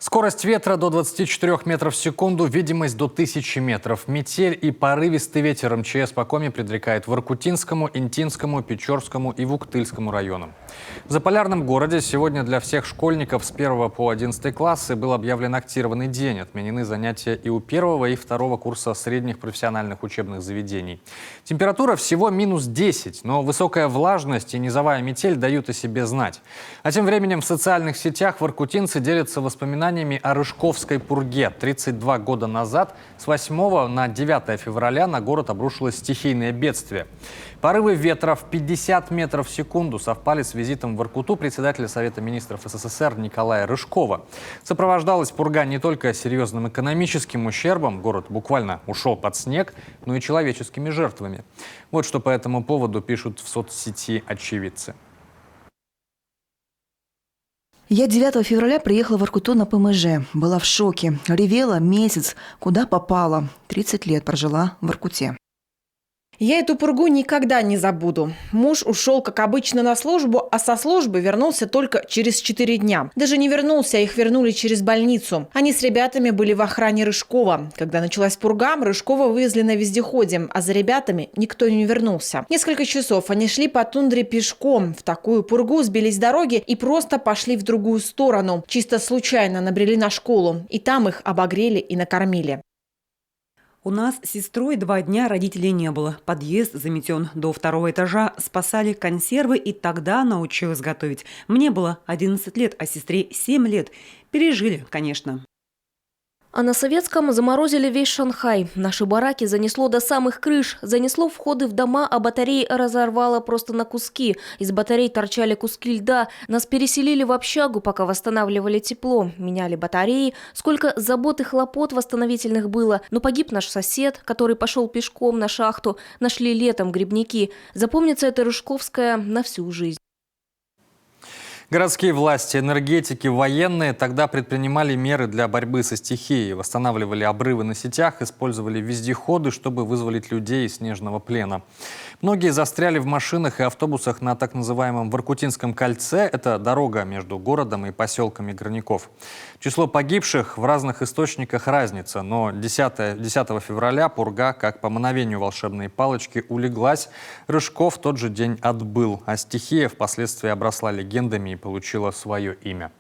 Скорость ветра до 24 метров в секунду, видимость до 1000 метров. Метель и порывистый ветер МЧС по Коми предрекает в Воркутинскому, Интинскому, Печорскому и Вуктыльскому районам. В Заполярном городе сегодня для всех школьников с 1 по 11 классы был объявлен актированный день. Отменены занятия и у 1 и 2 курса средних профессиональных учебных заведений. Температура всего -10, но высокая влажность и низовая метель дают о себе знать. А тем временем в социальных сетях воркутинцы делятся воспоминаниями о Рыжковской пурге. 32 года назад, с 8 на 9 февраля, на город обрушилось стихийное бедствие. Порывы ветра в 50 метров в секунду совпали с визитом в Воркуту председателя Совета министров СССР Николая Рыжкова. Сопровождалась пурга не только серьезным экономическим ущербом, город буквально ушел под снег, но и человеческими жертвами. Вот что по этому поводу пишут в соцсети очевидцы. Я 9 февраля приехала в Воркуту на ПМЖ. Была в шоке. Ревела месяц. Куда попала. 30 лет прожила в Воркуте. Я эту пургу никогда не забуду. Муж ушел, как обычно, на службу, а со службы вернулся только через 4 дня. Даже не вернулся, их вернули через больницу. Они с ребятами были в охране Рыжкова. Когда началась пурга, Рыжкова вывезли на вездеходе, а за ребятами никто не вернулся. Несколько часов они шли по тундре пешком. В такую пургу сбились с дороги и просто пошли в другую сторону. Чисто случайно набрели на школу. И там их обогрели и накормили. У нас с сестрой 2 дня родителей не было. Подъезд заметен. До 2-го этажа спасали консервы, и тогда научилась готовить. Мне было 11 лет, а сестре 7 лет. Пережили, конечно. А на Советском заморозили весь Шанхай. Наши бараки занесло до самых крыш. Занесло входы в дома, а батареи разорвало просто на куски. Из батарей торчали куски льда. Нас переселили в общагу, пока восстанавливали тепло. Меняли батареи. Сколько забот и хлопот восстановительных было. Но погиб наш сосед, который пошел пешком на шахту. Нашли летом грибники. Запомнится это Рыжковская на всю жизнь. Городские власти, энергетики, военные тогда предпринимали меры для борьбы со стихией, восстанавливали обрывы на сетях, использовали вездеходы, чтобы вызволить людей из снежного плена. Многие застряли в машинах и автобусах на так называемом Воркутинском кольце. Это дорога между городом и поселками горняков. Число погибших в разных источниках разница, но 10 февраля пурга, как по мановению волшебной палочки, улеглась. Рыжков в тот же день отбыл, а стихия впоследствии обросла легендами и получила свое имя.